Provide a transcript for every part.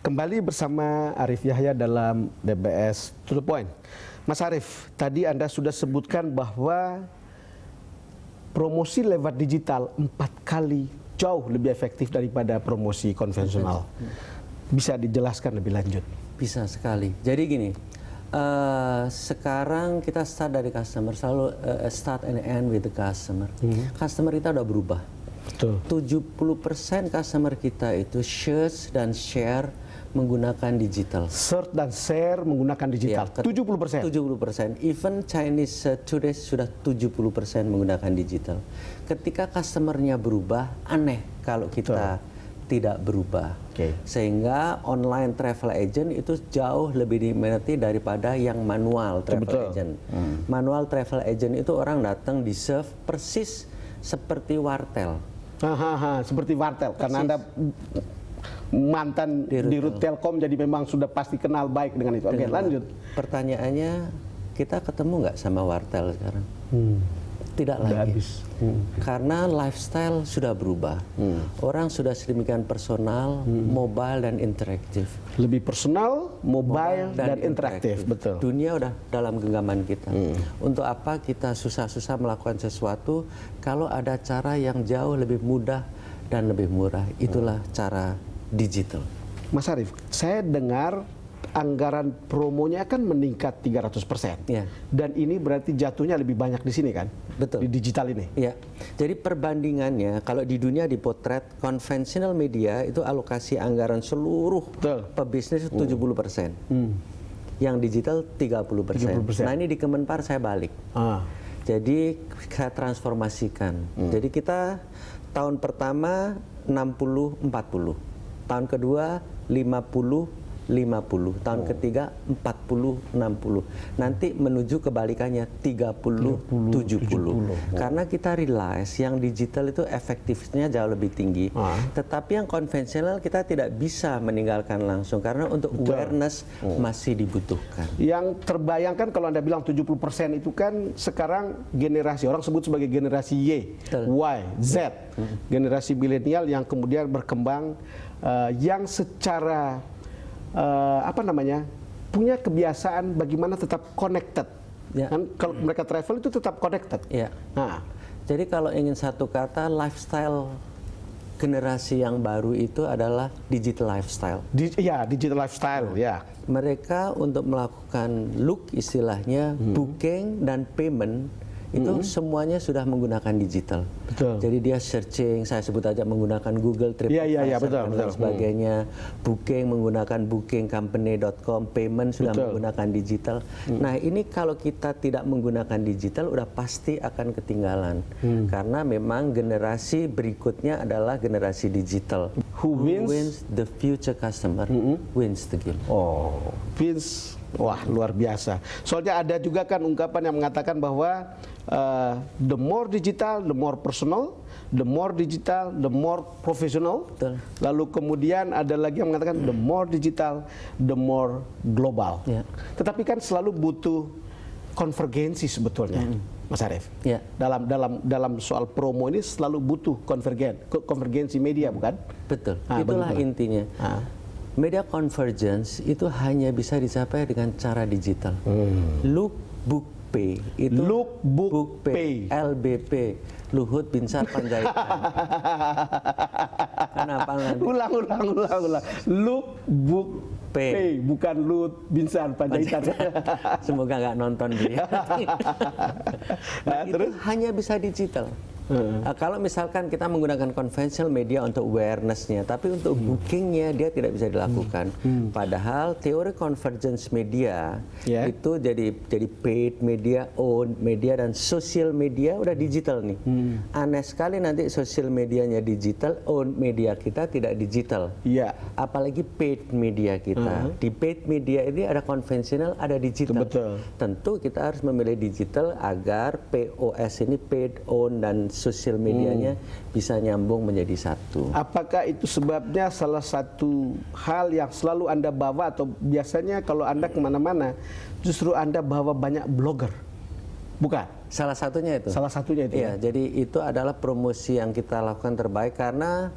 Kembali bersama Arif Yahya dalam DBS To The Point. Mas Arif, tadi Anda sudah sebutkan bahwa promosi lewat digital 4 kali jauh lebih efektif daripada promosi konvensional. Bisa dijelaskan lebih lanjut? Bisa sekali. Jadi gini, sekarang kita start dari customer, selalu start and end with the customer. Customer kita udah berubah. Betul. 70% customer kita itu search dan share menggunakan digital. Search dan share menggunakan digital. Ya, 70%. 70%. Even Chinese tourists sudah 70% menggunakan digital. Ketika customernya berubah, aneh kalau kita tidak berubah. Sehingga online travel agent itu jauh lebih diminati daripada yang manual travel agent. Manual travel agent itu orang datang di serve persis seperti wartel. Seperti wartel, karena Anda mantan di Rut Telkom, jadi memang sudah pasti kenal baik dengan itu. Oke, lanjut. Pertanyaannya, kita ketemu nggak sama wartel sekarang? Tidak lagi. Habis. Karena lifestyle sudah berubah. Orang sudah sedemikian personal, mobile dan interaktif. Lebih personal, mobile dan interaktif. Betul. Dunia udah dalam genggaman kita. Untuk apa kita susah-susah melakukan sesuatu kalau ada cara yang jauh lebih mudah dan lebih murah? Itulah cara digital. Mas Arif, saya dengar anggaran promonya akan meningkat 300%. Ya. Dan ini berarti jatuhnya lebih banyak di sini kan? Betul. Di digital ini. Ya. Jadi perbandingannya kalau di dunia dipotret konvensional media itu alokasi anggaran seluruh pebisnis 70%. Yang digital 30%. Nah, ini di Kemenpar saya balik. Jadi saya transformasikan. Jadi kita tahun pertama 60-40. Tahun kedua 50-50, tahun ketiga 40-60. Nanti menuju kebalikannya 30-70. Karena kita realize yang digital itu efektifnya jauh lebih tinggi. Tetapi yang konvensional kita tidak bisa meninggalkan langsung karena untuk awareness masih dibutuhkan. Yang terbayangkan kalau Anda bilang 70% itu kan sekarang generasi, orang sebut sebagai generasi Y, Y, Z. Generasi milenial yang kemudian berkembang, yang secara punya kebiasaan bagaimana tetap connected. Kan kalau mereka travel itu tetap connected. Jadi kalau ingin satu kata, lifestyle generasi yang baru itu adalah digital lifestyle. Digital lifestyle. Mereka untuk melakukan look istilahnya, booking dan payment itu semuanya sudah menggunakan digital. Jadi dia searching, saya sebut aja menggunakan Google TripAdvisor dan sebagainya. Booking menggunakan bookingcompany.com, payment sudah menggunakan digital. Nah, ini kalau kita tidak menggunakan digital udah pasti akan ketinggalan. Karena memang generasi berikutnya adalah generasi digital. Who wins the future customer wins the game. Wins. Wah, luar biasa. Soalnya ada juga kan ungkapan yang mengatakan bahwa the more digital, the more personal, the more digital, the more professional. Lalu kemudian ada lagi yang mengatakan the more digital, the more global. Tetapi kan selalu butuh konvergensi sebetulnya, Mas Arif. Dalam soal promo ini selalu butuh konvergensi media, bukan? Betul. Itulah intinya. Media convergence itu hanya bisa dicapai dengan cara digital. Look, book, pay. Itu look, book, pay. LBP, Luhut Binsar Panjaitan. Kenapa nanti? Ulang. Look, book, pay. Bukan Luhut Binsar Panjaitan. Semoga nggak nonton dia. Itu hanya bisa digital. Kalau misalkan kita menggunakan konvensional media untuk awareness-nya, tapi untuk bookingnya dia tidak bisa dilakukan. Padahal teori convergence media itu jadi paid media, owned media, dan social media udah digital nih. Aneh sekali nanti social medianya digital, owned media kita tidak digital. Apalagi paid media kita. Di paid media ini ada konvensional, ada digital. Tentu kita harus memilih digital agar POS ini paid, owned, dan sosial medianya bisa nyambung menjadi satu. Apakah itu sebabnya salah satu hal yang selalu Anda bawa, atau biasanya kalau Anda kemana-mana justru Anda bawa banyak blogger? Bukan? Salah satunya itu. Salah satunya itu. Iya, jadi itu adalah promosi yang kita lakukan terbaik karena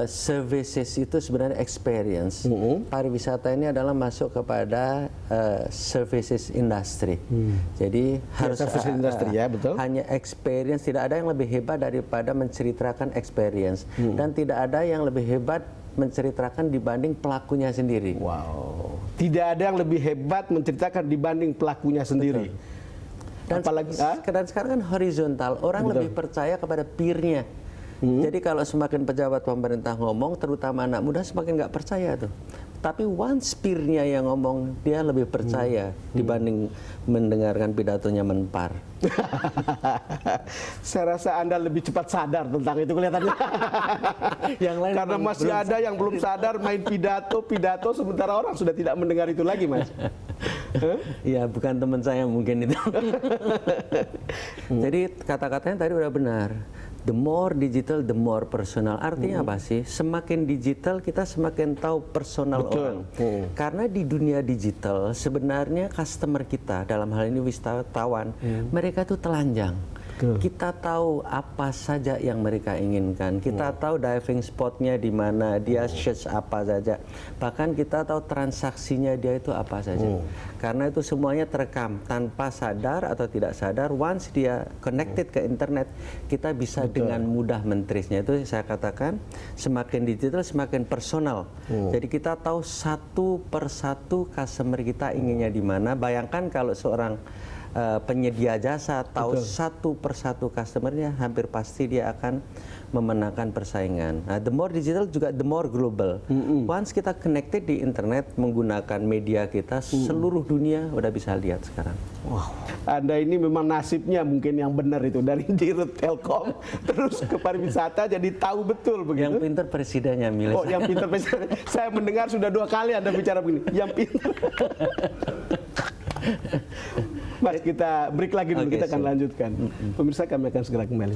services itu sebenarnya experience. Pariwisata ini adalah masuk kepada services industry. Jadi harus services industry, ya, betul. hanya experience, tidak ada yang lebih hebat daripada menceritakan experience, dan tidak ada yang lebih hebat menceritakan dibanding pelakunya sendiri. Wow. Tidak ada yang lebih hebat menceritakan dibanding pelakunya sendiri. Dan Apalagi dan sekarang kan horizontal, orang lebih percaya kepada peer-nya. Jadi kalau semakin pejabat pemerintah ngomong, terutama anak muda semakin nggak percaya tuh. Tapi once peer-nya yang ngomong, dia lebih percaya dibanding mendengarkan pidatonya Menpar. Saya rasa Anda lebih cepat sadar tentang itu kelihatannya. Yang lain Karena masih ada yang belum sadar main pidato, sementara orang sudah tidak mendengar itu lagi, Mas. Ya, bukan teman saya mungkin itu. Jadi kata-katanya tadi udah benar. The more digital, the more personal. Artinya apa sih? Semakin digital, kita semakin tahu personal orang. Karena di dunia digital, sebenarnya customer kita, dalam hal ini wisatawan, mereka tuh telanjang. Kita tahu apa saja yang mereka inginkan. Kita tahu diving spotnya di mana, dia search apa saja. Bahkan kita tahu transaksinya dia itu apa saja. Karena itu semuanya terekam tanpa sadar atau tidak sadar. Once dia connected ke internet, kita bisa dengan mudah men-trace-nya. Itu saya katakan semakin digital semakin personal. Jadi kita tahu satu persatu customer kita inginnya di mana. Bayangkan kalau seorang penyedia jasa tahu satu persatu customernya, hampir pasti dia akan memenangkan persaingan. Nah, the more digital juga the more global. Once kita connected di internet menggunakan media kita, seluruh dunia udah bisa lihat sekarang. Wow. Anda ini memang nasibnya mungkin yang benar itu, dari dirut Telkom terus ke pariwisata, jadi tahu betul begitu. Yang pintar presidennya milih. Oh, yang pintar presiden. Saya mendengar sudah 2 kali Anda bicara begini. Yang pintar. Mas, kita break lagi dulu, kita akan lanjutkan. Pemirsa, kami akan segera kembali.